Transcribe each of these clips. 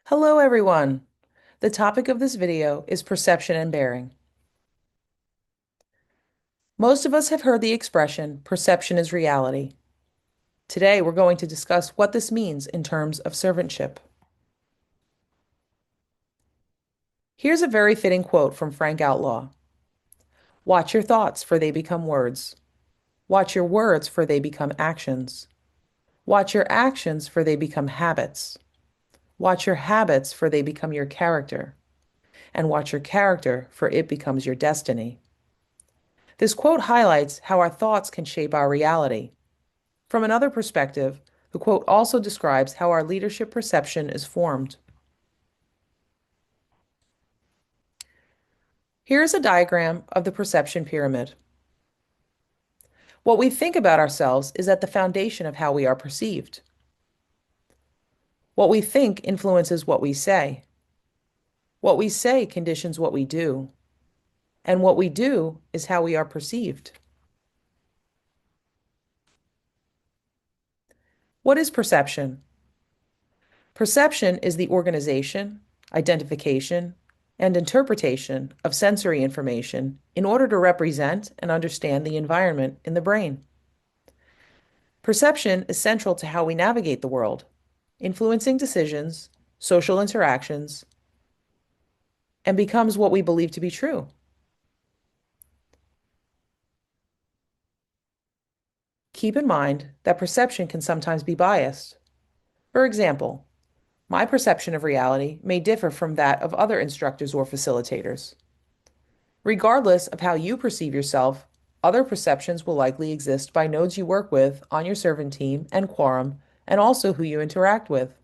Hello, everyone. The topic of this video is perception and bearing. Most of us have heard the expression, perception is reality. Today, we're going to discuss what this means in terms of servantship. Here's a very fitting quote from Frank Outlaw. Watch your thoughts, for they become words. Watch your words, for they become actions. Watch your actions, for they become habits. Watch your habits, for they become your character. And watch your character, for it becomes your destiny. This quote highlights how our thoughts can shape our reality. From another perspective, the quote also describes how our leadership perception is formed. Here is a diagram of the perception pyramid. What we think about ourselves is at the foundation of how we are perceived. What we think influences what we say. What we say conditions what we do. And what we do is how we are perceived. What is perception? Perception is the organization, identification, and interpretation of sensory information in order to represent and understand the environment in the brain. Perception is central to how we navigate the world, influencing decisions, social interactions, and becomes what we believe to be true. Keep in mind that perception can sometimes be biased. For example, my perception of reality may differ from that of other instructors or facilitators. Regardless of how you perceive yourself, other perceptions will likely exist by nodes you work with on your servant team and quorum, and also who you interact with.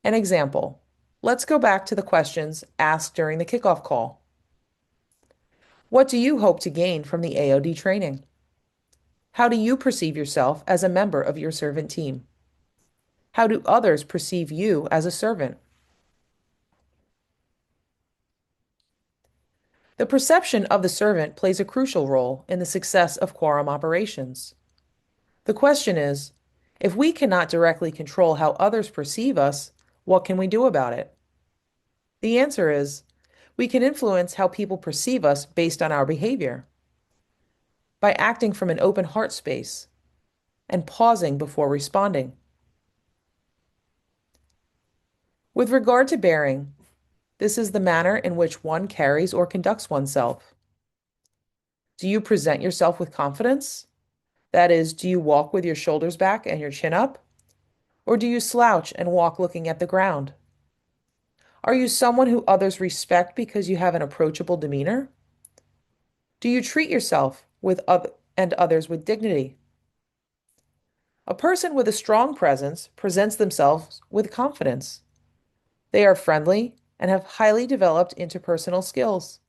An example. Let's go back to the questions asked during the kickoff call. What do you hope to gain from the AOD training? How do you perceive yourself as a member of your servant team? How do others perceive you as a servant? The perception of the servant plays a crucial role in the success of quorum operations. The question is, if we cannot directly control how others perceive us, what can we do about it? The answer is, we can influence how people perceive us based on our behavior by acting from an open heart space and pausing before responding. With regard to bearing, this is the manner in which one carries or conducts oneself. Do you present yourself with confidence? That is, do you walk with your shoulders back and your chin up? Or do you slouch and walk looking at the ground? Are you someone who others respect because you have an approachable demeanor? Do you treat yourself and others with dignity? A person with a strong presence presents themselves with confidence. They are friendly and have highly developed interpersonal skills.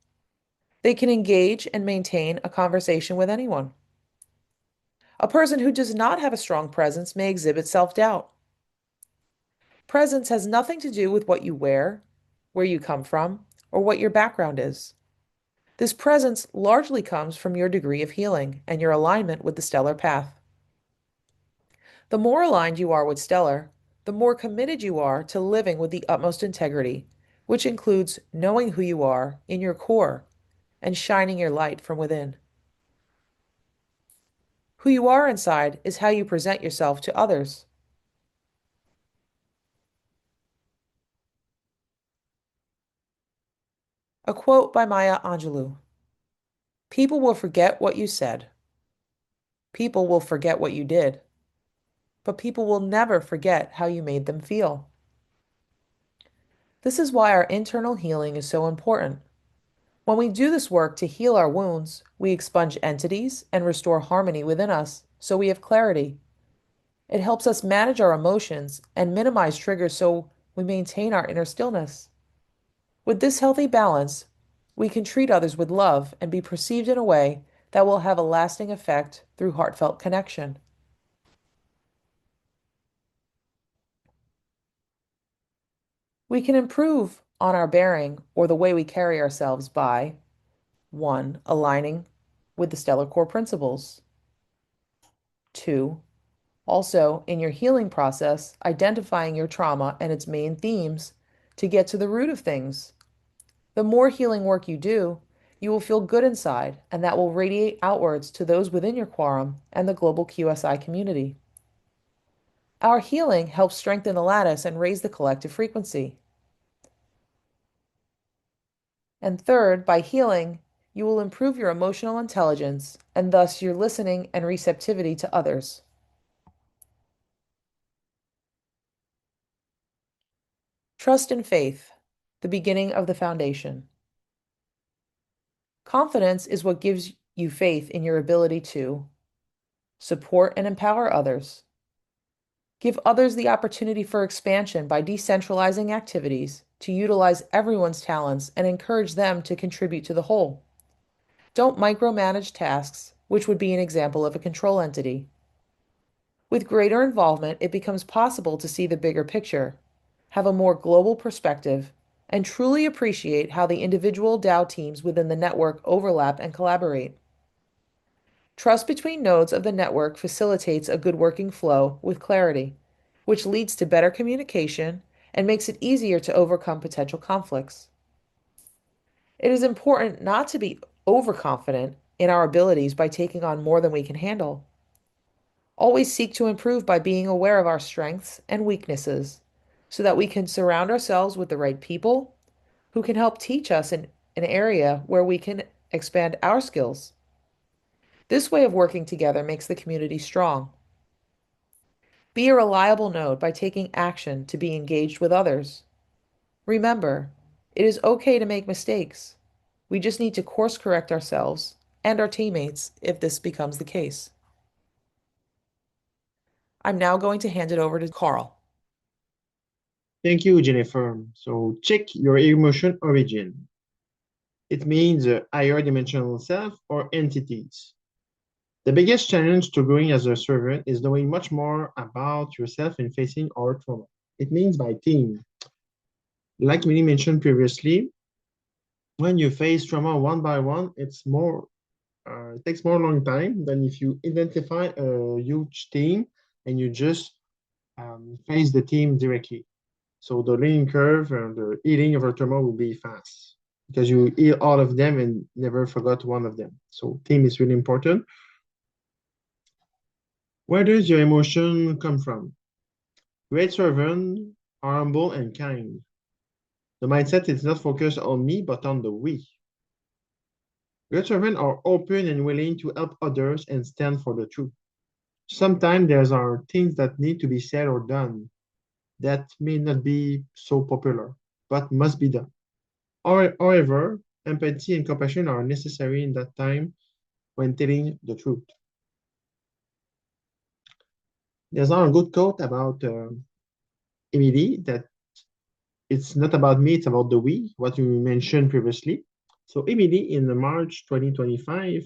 They can engage and maintain a conversation with anyone. A person who does not have a strong presence may exhibit self-doubt. Presence has nothing to do with what you wear, where you come from, or what your background is. This presence largely comes from your degree of healing and your alignment with the stellar path. The more aligned you are with stellar, the more committed you are to living with the utmost integrity, which includes knowing who you are in your core and shining your light from within. Who you are inside is how you present yourself to others. A quote by Maya Angelou. People will forget what you said. People will forget what you did. But people will never forget how you made them feel. This is why our internal healing is so important. When we do this work to heal our wounds, we expunge entities and restore harmony within us so we have clarity. It helps us manage our emotions and minimize triggers so we maintain our inner stillness. With this healthy balance, we can treat others with love and be perceived in a way that will have a lasting effect through heartfelt connection. We can improve on our bearing or the way we carry ourselves by 1. Aligning with the stellar core principles. 2. Also, in your healing process, identifying your trauma and its main themes to get to the root of things. The more healing work you do, you will feel good inside, and that will radiate outwards to those within your quorum and the global QSI community. Our healing helps strengthen the lattice and raise the collective frequency. And third, by healing, you will improve your emotional intelligence and thus your listening and receptivity to others. Trust and faith, the beginning of the foundation. Confidence is what gives you faith in your ability to support and empower others, give others the opportunity for expansion by decentralizing activities to utilize everyone's talents and encourage them to contribute to the whole. Don't micromanage tasks, which would be an example of a control entity. With greater involvement, it becomes possible to see the bigger picture, have a more global perspective, and truly appreciate how the individual DAO teams within the network overlap and collaborate. Trust between nodes of the network facilitates a good working flow with clarity, which leads to better communication and makes it easier to overcome potential conflicts. It is important not to be overconfident in our abilities by taking on more than we can handle. Always seek to improve by being aware of our strengths and weaknesses so that we can surround ourselves with the right people who can help teach us in an area where we can expand our skills. This way of working together makes the community strong. Be a reliable node by taking action to be engaged with others. Remember, it is okay to make mistakes. We just need to course correct ourselves and our teammates if this becomes the case. I'm now going to hand it over to Carl. Thank you, Jennifer. So check your emotion origin. It means higher dimensional self or entities. The biggest challenge to growing as a servant is knowing much more about yourself and facing our trauma. It means by team. Like Minnie mentioned previously, when you face trauma one by one, it takes more long time than if you identify a huge team and you just face the team directly. So the learning curve and the healing of our trauma will be fast because you heal all of them and never forgot one of them. So team is really important. Where does your emotion come from? Great servants are humble and kind. The mindset is not focused on me, but on the we. Great servants are open and willing to help others and stand for the truth. Sometimes there are things that need to be said or done that may not be so popular, but must be done. However, empathy and compassion are necessary in that time when telling the truth. There's now a good quote about Emily that it's not about me, it's about the we, what you mentioned previously. So Emily in March 2025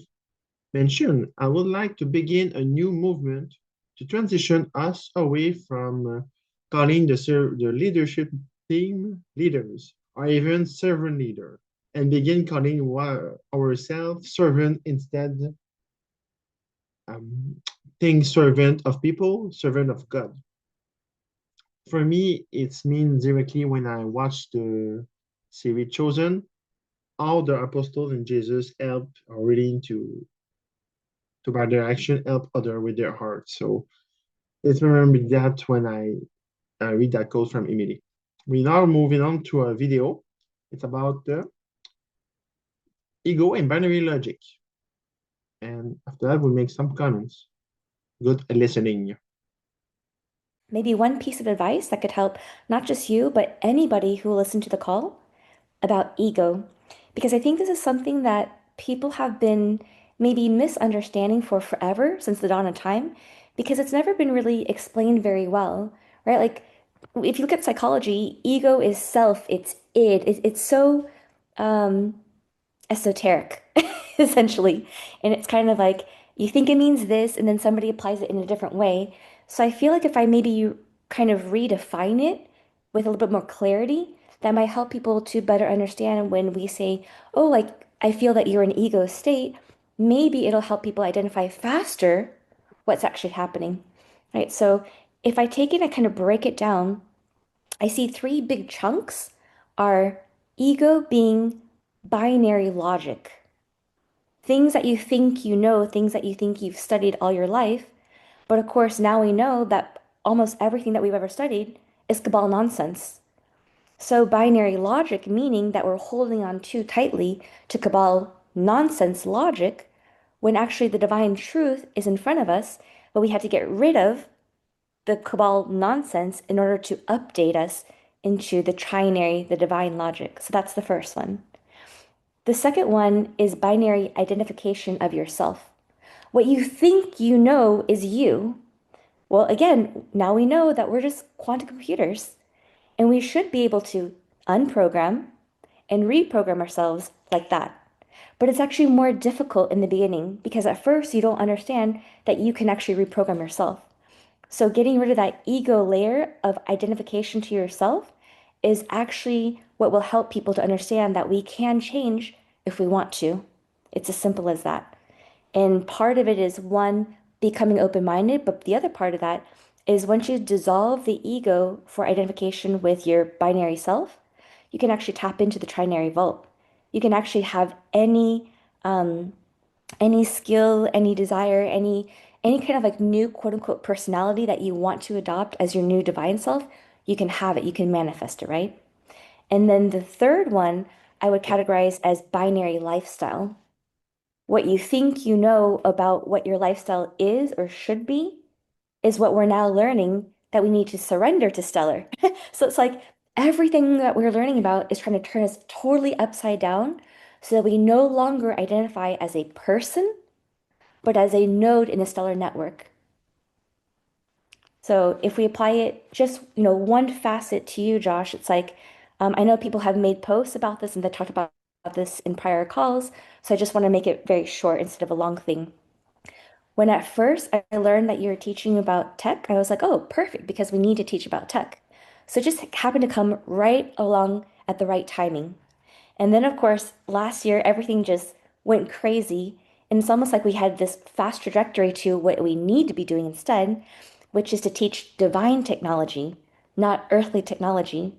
mentioned, I would like to begin a new movement to transition us away from calling the leadership team leaders or even servant leader and begin calling ourselves servant instead, um, think servant of people, servant of God. For me, it's mean directly when I watch the series Chosen, how the apostles and Jesus help are willing to by their action help other with their heart. So let's remember that when I read that quote from Emily. We now moving on to a video. It's about the ego and binary logic. And after that, we'll make some comments. Good listening. Maybe one piece of advice that could help not just you, but anybody who will listen to the call about ego. Because I think this is something that people have been maybe misunderstanding for forever since the dawn of time, because it's never been really explained very well, right? Like, if you look at psychology, ego is self, it's id. It's so um, esoteric, essentially. And it's kind of like you think it means this, and then somebody applies it in a different way. So I feel like if I maybe kind of redefine it with a little bit more clarity, that might help people to better understand when we say, oh, like, I feel that you're in ego state. Maybe it'll help people identify faster what's actually happening. right? So if I take it and kind of break it down, I see three big chunks are ego being binary logic. Things that you think you know, things that you think you've studied all your life. But of course, now we know that almost everything that we've ever studied is cabal nonsense. So binary logic, meaning that we're holding on too tightly to cabal nonsense logic, when actually the divine truth is in front of us, but we have to get rid of the cabal nonsense in order to update us into the trinary, the divine logic. So that's the first one. The second one is binary identification of yourself. What you think you know is you. Well, again, now we know that we're just quantum computers, and we should be able to unprogram and reprogram ourselves like that. But it's actually more difficult in the beginning because at first you don't understand that you can actually reprogram yourself. So getting rid of that ego layer of identification to yourself is actually what will help people to understand that we can change if we want to. It's as simple as that. And part of it is one, becoming open-minded, but the other part of that is once you dissolve the ego for identification with your binary self, you can actually tap into the trinary vault. You can actually have any skill, any desire, any kind of like new quote unquote personality that you want to adopt as your new divine self, you can have it, you can manifest it, right? And then the third one I would categorize as binary lifestyle. What you think you know about what your lifestyle is or should be is what we're now learning that we need to surrender to stellar. So it's like everything that we're learning about is trying to turn us totally upside down so that we no longer identify as a person but as a node in a stellar network. So if we apply it just, one facet to you, Josh, it's like, I know people have made posts about this and they talked about this in prior calls. So I just want to make it very short instead of a long thing. When at first I learned that you were teaching about tech, I was like, oh, perfect, because we need to teach about tech. So it just happened to come right along at the right timing. And then, of course, last year, everything just went crazy. And it's almost like we had this fast trajectory to what we need to be doing instead, which is to teach divine technology, not earthly technology.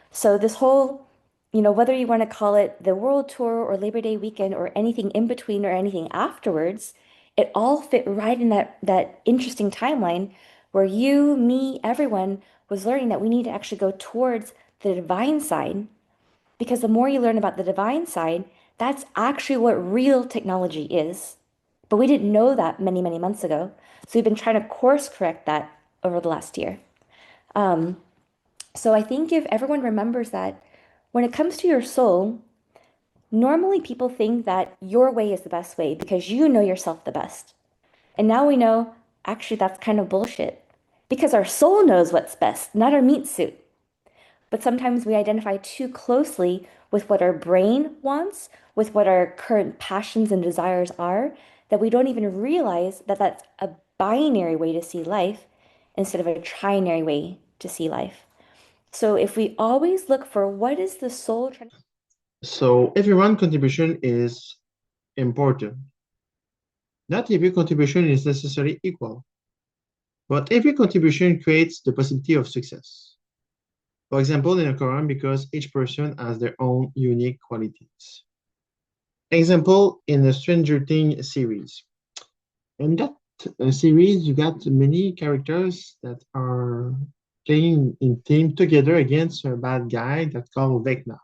So, this whole, whether you want to call it the World Tour or Labor Day weekend or anything in between or anything afterwards, it all fit right in that interesting timeline where you, me, everyone was learning that we need to actually go towards the divine side because the more you learn about the divine side, that's actually what real technology is. But we didn't know that many, many months ago. So we've been trying to course correct that over the last year. So I think if everyone remembers that when it comes to your soul, normally people think that your way is the best way because you know yourself the best. And now we know actually that's kind of bullshit because our soul knows what's best, not our meat suit. But sometimes we identify too closely with what our brain wants, with what our current passions and desires are, that we don't even realize that that's a binary way to see life instead of a trinary way to see life. So if we always look for what is the soul trying So everyone's contribution is important. Not every contribution is necessarily equal, but every contribution creates the possibility of success. For example, in a Quran, because each person has their own unique qualities. Example in the Stranger Things series. In that series, you got many characters that are playing in team together against a bad guy that's called Vecna.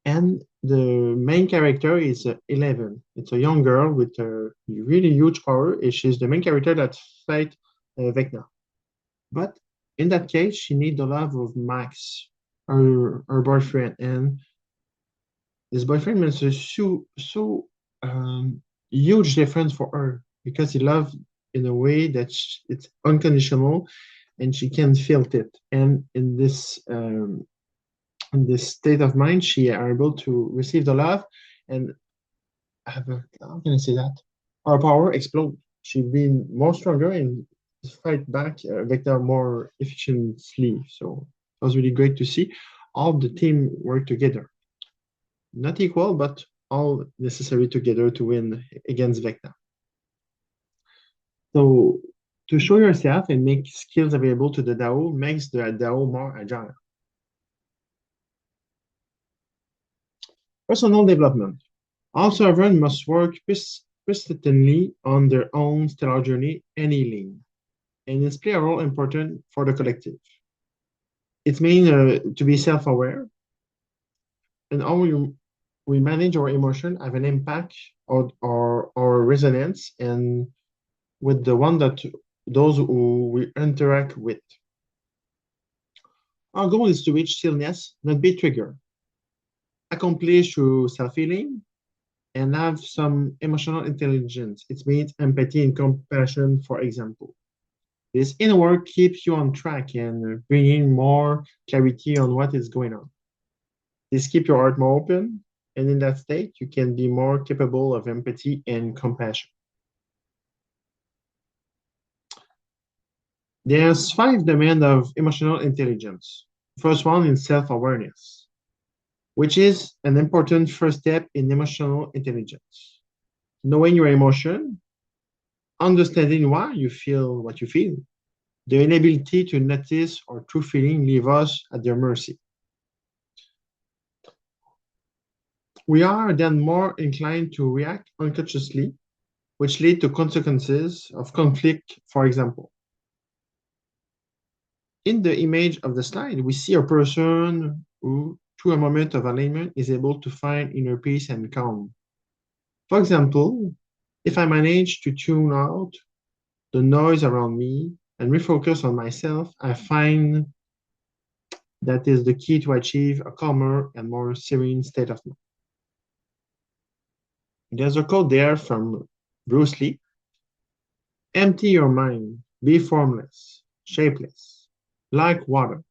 And the main character is 11. It's a young girl with a really huge power. And she's the main character that fight Vecna. But in that case, she needs the love of Max, her boyfriend. And this boyfriend makes a huge difference for her because he loves in a way that it's unconditional and she can feel it. And in this state of mind, she are able to receive the love and have a, how can I say that? Our power explode. She been more stronger and fight back Vector more efficiently. So it was really great to see all the team work together. Not equal, but all necessary together to win against Vecna. So To show yourself and make skills available to the DAO makes the DAO more agile. Personal development. All servants must work persistently on their own stellar journey and healing, and its play a role important for the collective. It means to be self-aware, and how we manage our emotion have an impact or resonance and with the one that those who we interact with. Our goal is to reach stillness, not be triggered, accomplish through self-healing, and have some emotional intelligence. It means empathy and compassion, for example. This inner work keeps you on track and bringing more clarity on what is going on. This keeps your heart more open, and in that state, you can be more capable of empathy and compassion. There's 5 domains of emotional intelligence. First one is self-awareness, which is an important first step in emotional intelligence. Knowing your emotion, understanding why you feel what you feel, the inability to notice our true feeling leave us at their mercy. We are then more inclined to react unconsciously, which lead to consequences of conflict, for example. In the image of the slide, we see a person who, through a moment of alignment, is able to find inner peace and calm. For example, if I manage to tune out the noise around me and refocus on myself, I find that is the key to achieve a calmer and more serene state of mind. There's a quote there from Bruce Lee. Empty your mind, be formless, shapeless, like water.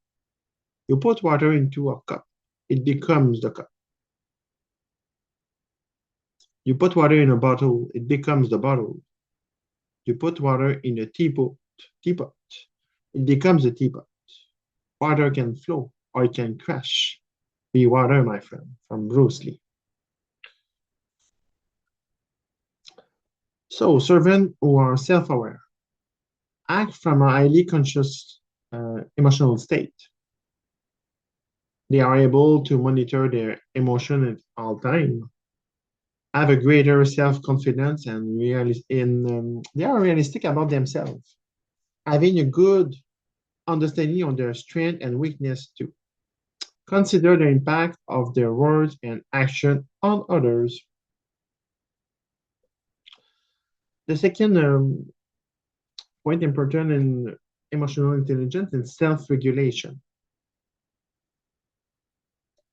You put water into a cup, it becomes the cup. You put water in a bottle, it becomes the bottle. You put water in a teapot, it becomes a teapot. Water can flow or it can crash. Be water, my friend, from Bruce Lee. So, servants who are self-aware act from a highly conscious emotional state. They are able to monitor their emotion at all times, have a greater self-confidence, and they are realistic about themselves, having a good understanding of their strength and weakness too. Consider the impact of their words and action on others. The second point important in emotional intelligence is self-regulation.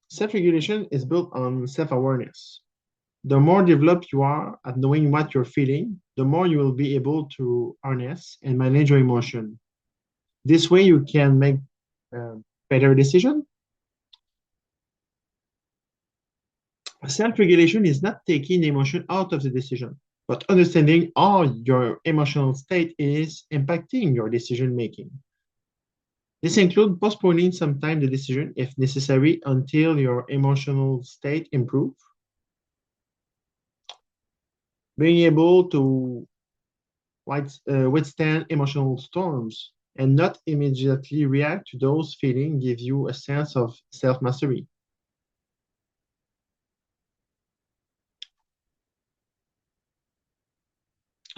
Self-regulation is built on self-awareness. The more developed you are at knowing what you're feeling, the more you will be able to harness and manage your emotion. This way you can make better decisions. Self-regulation is not taking the emotion out of the decision, but understanding how your emotional state is impacting your decision making. This includes postponing sometime the decision if necessary until your emotional state improves. Being able to withstand emotional storms and not immediately react to those feelings give you a sense of self-mastery.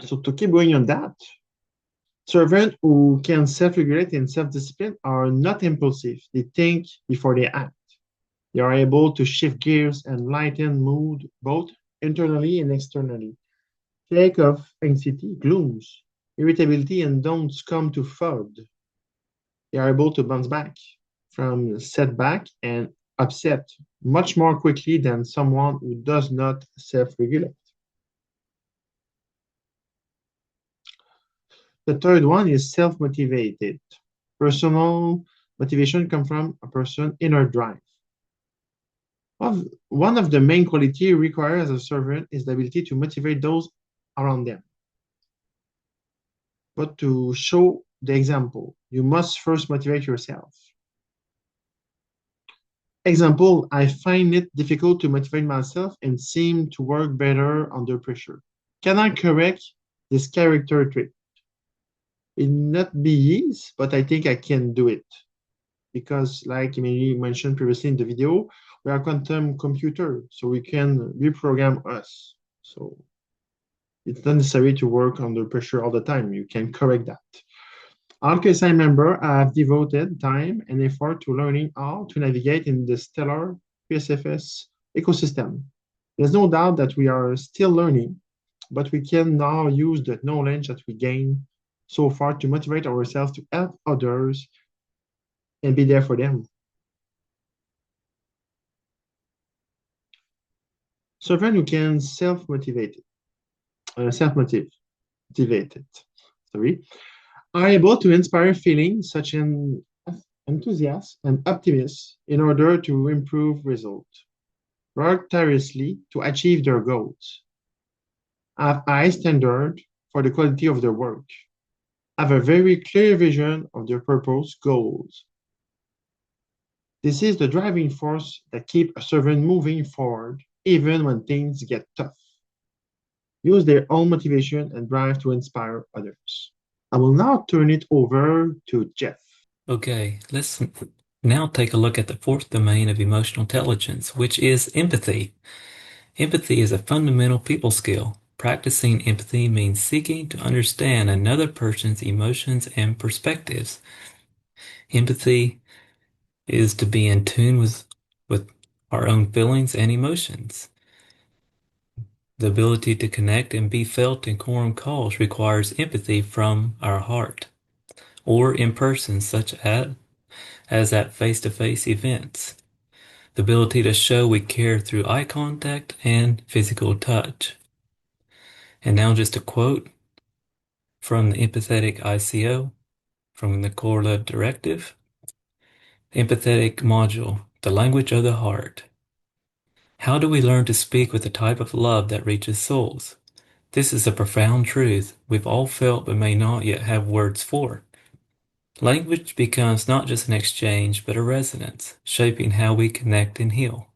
So to keep going on that, servants who can self-regulate and self-discipline are not impulsive. They think before they act. They are able to shift gears and lighten mood both internally and externally. Take off anxiety, glooms, irritability, and don't succumb to fog. They are able to bounce back from setback and upset much more quickly than someone who does not self-regulate. The third one is self-motivated. Personal motivation comes from a person's inner drive. One of the main qualities required as a servant is the ability to motivate those around them. But to show the example, you must first motivate yourself. Example, I find it difficult to motivate myself and seem to work better under pressure. Can I correct this character trait? It not be easy, but I think I can do it because, like Emily mentioned previously in the video, we are quantum computer, so we can reprogram us. So it's not necessary to work under pressure all the time. You can correct that. All KSI member have devoted time and effort to learning how to navigate in the stellar PSFS ecosystem. There's no doubt that we are still learning, but we can now use the knowledge that we gain so far to motivate ourselves to help others and be there for them. Servant who can self-motivated, sorry, are able to inspire feelings such as enthusiasm and optimism in order to improve results, work tirelessly to achieve their goals, have high standard for the quality of their work, have a very clear vision of their purpose goals. This is the driving force that keeps a servant moving forward even when things get tough. Use their own motivation and drive to inspire others. I will now turn it over to Jeff. Okay, let's now take a look at the fourth domain of emotional intelligence, which is empathy. Empathy is a fundamental people skill. Practicing empathy means seeking to understand another person's emotions and perspectives. Empathy is to be in tune with our own feelings and emotions. The ability to connect and be felt in quorum calls requires empathy from our heart, or in person, such as at face-to-face events. The ability to show we care through eye contact and physical touch. And now just a quote from the empathetic ICO, from the Core Love Directive. Empathetic module, the language of the heart. How do we learn to speak with the type of love that reaches souls? This is a profound truth we've all felt but may not yet have words for. Language becomes not just an exchange but a resonance, shaping how we connect and heal.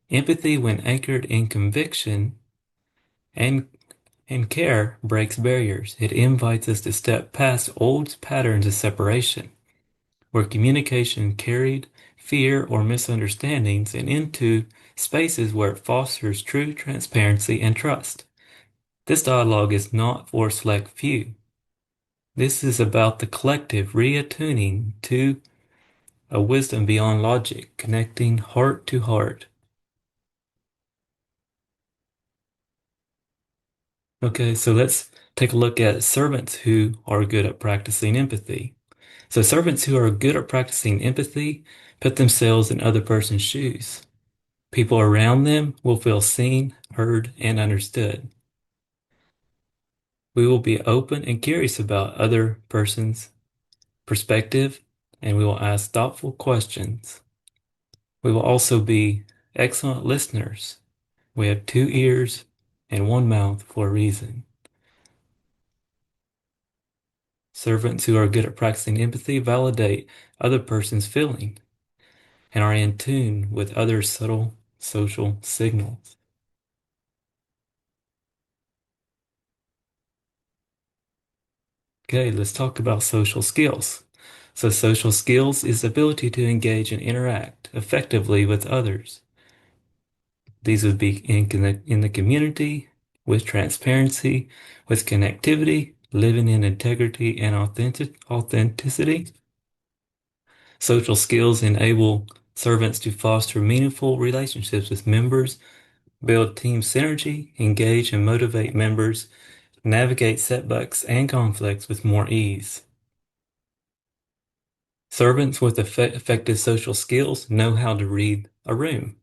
Empathy, when anchored in conviction and care, breaks barriers. It invites us to step past old patterns of separation, where communication carried fear or misunderstandings, and into spaces where it fosters true transparency and trust. This dialogue is not for a select few. This is about the collective reattuning to a wisdom beyond logic, connecting heart to heart. Okay, so let's take a look at servants who are good at practicing empathy. So servants who are good at practicing empathy put themselves in other person's shoes. People around them will feel seen, heard, and understood. We will be open and curious about other person's perspective, and we will ask thoughtful questions. We will also be excellent listeners. We have two ears and one mouth for a reason. Servants who are good at practicing empathy validate other person's feeling and are in tune with other subtle social signals. Okay, let's talk about social skills. So social skills is the ability to engage and interact effectively with others. These would be in the community, with transparency, with connectivity, living in integrity and authenticity. Social skills enable servants to foster meaningful relationships with members, build team synergy, engage and motivate members, navigate setbacks and conflicts with more ease. Servants with effective social skills know how to read a room,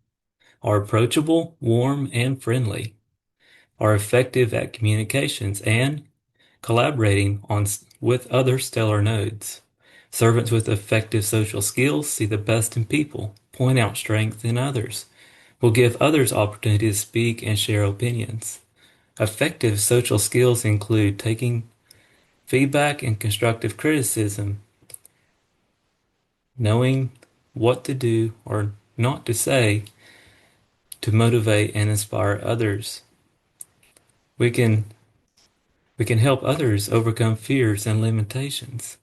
are approachable, warm, and friendly, are effective at communications and collaborating with other stellar nodes. Servants with effective social skills see the best in people, point out strength in others, will give others opportunity to speak and share opinions. Effective social skills include taking feedback and constructive criticism, knowing what to do or not to say to motivate and inspire others. We can We can help others overcome fears and limitations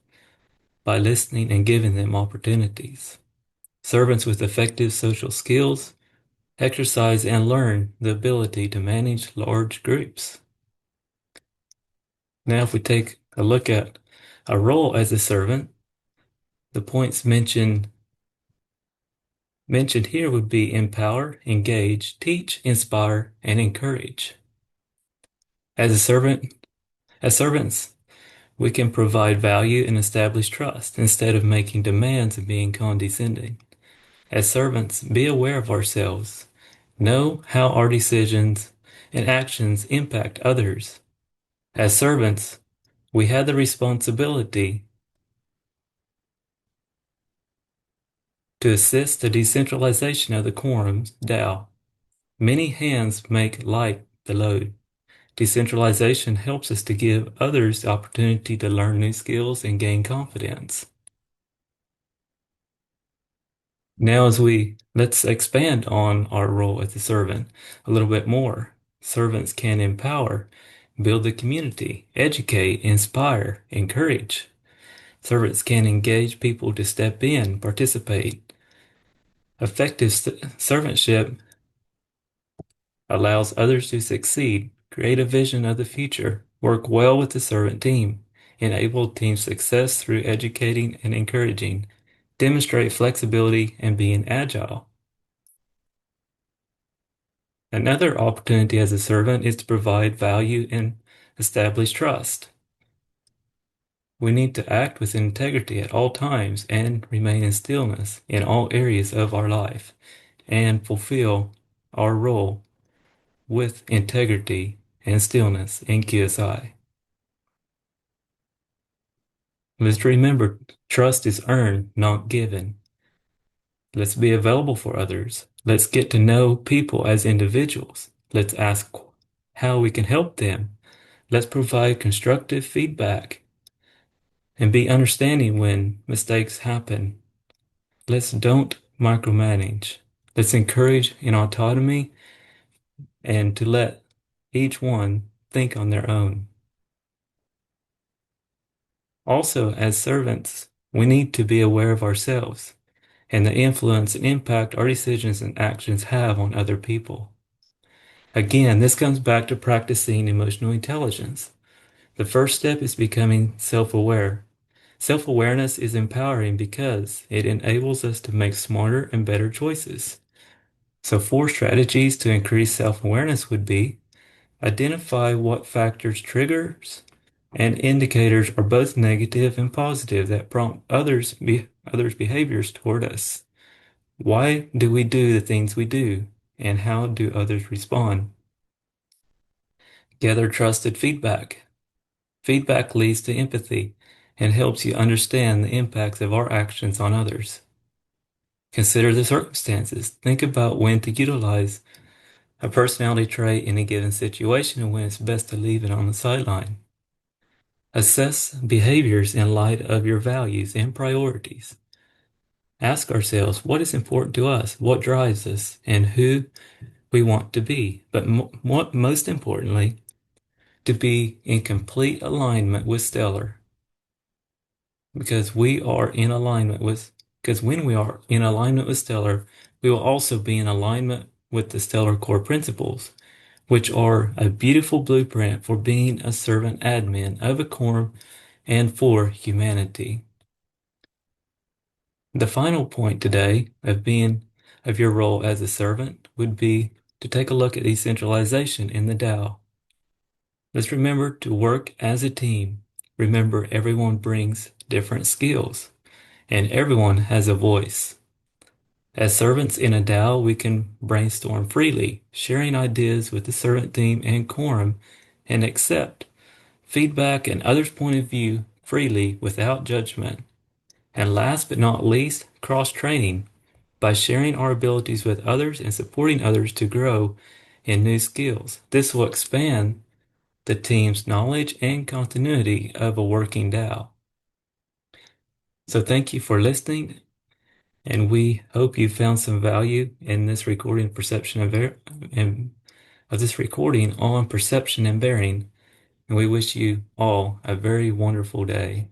by listening and giving them opportunities. Servants with effective social skills exercise and learn the ability to manage large groups. Now, if we take a look at a role as a servant, the points mentioned here would be empower, engage, teach, inspire, and encourage. As servants, we can provide value and establish trust instead of making demands and being condescending. As servants, be aware of ourselves. Know how our decisions and actions impact others. As servants, we have the responsibility to assist the decentralization of the quorum's DAO. Many hands make light the load. Decentralization helps us to give others the opportunity to learn new skills and gain confidence. Now, let's expand on our role as a servant a little bit more. Servants can empower, build the community, educate, inspire, encourage. Servants can engage people to step in, participate. Effective servantship allows others to succeed, create a vision of the future, work well with the servant team, enable team success through educating and encouraging, demonstrate flexibility and being agile. Another opportunity as a servant is to provide value and establish trust. We need to act with integrity at all times and remain in stillness in all areas of our life and fulfill our role with integrity and stillness in QSI. Let's remember, trust is earned, not given. Let's be available for others. Let's get to know people as individuals. Let's ask how we can help them. Let's provide constructive feedback and be understanding when mistakes happen. Let's don't micromanage. Let's encourage in autonomy and to let each one think on their own. Also, as servants, we need to be aware of ourselves and the influence and impact our decisions and actions have on other people. Again, this comes back to practicing emotional intelligence. The first step is becoming self-aware. Self-awareness is empowering because it enables us to make smarter and better choices. So 4 strategies to increase self-awareness would be identify what factors, triggers, and indicators are both negative and positive that prompt others' behaviors toward us. Why do we do the things we do, and how do others respond? Gather trusted feedback. Feedback leads to empathy and helps you understand the impacts of our actions on others. Consider the circumstances. Think about when to utilize a personality trait in a given situation and when it's best to leave it on the sideline. Assess behaviors in light of your values and priorities. Ask ourselves what is important to us, what drives us, and who we want to be. But most importantly, to be in complete alignment with Stellar. Because we are in alignment with, because when we are in alignment with Stellar, we will also be in alignment with the Stellar core principles, which are a beautiful blueprint for being a servant admin of a quorum and for humanity. The final point today of your role as a servant would be to take a look at decentralization in the DAO. Let's remember to work as a team. Remember, everyone brings different skills, and everyone has a voice. As servants in a DAO, we can brainstorm freely, sharing ideas with the servant team and quorum, and accept feedback and others' point of view freely without judgment. And last but not least, cross-training by sharing our abilities with others and supporting others to grow in new skills. This will expand the team's knowledge and continuity of a working DAO. So thank you for listening, and we hope you found some value in this recording perception of this recording on perception and bearing. and we wish you all a very wonderful day.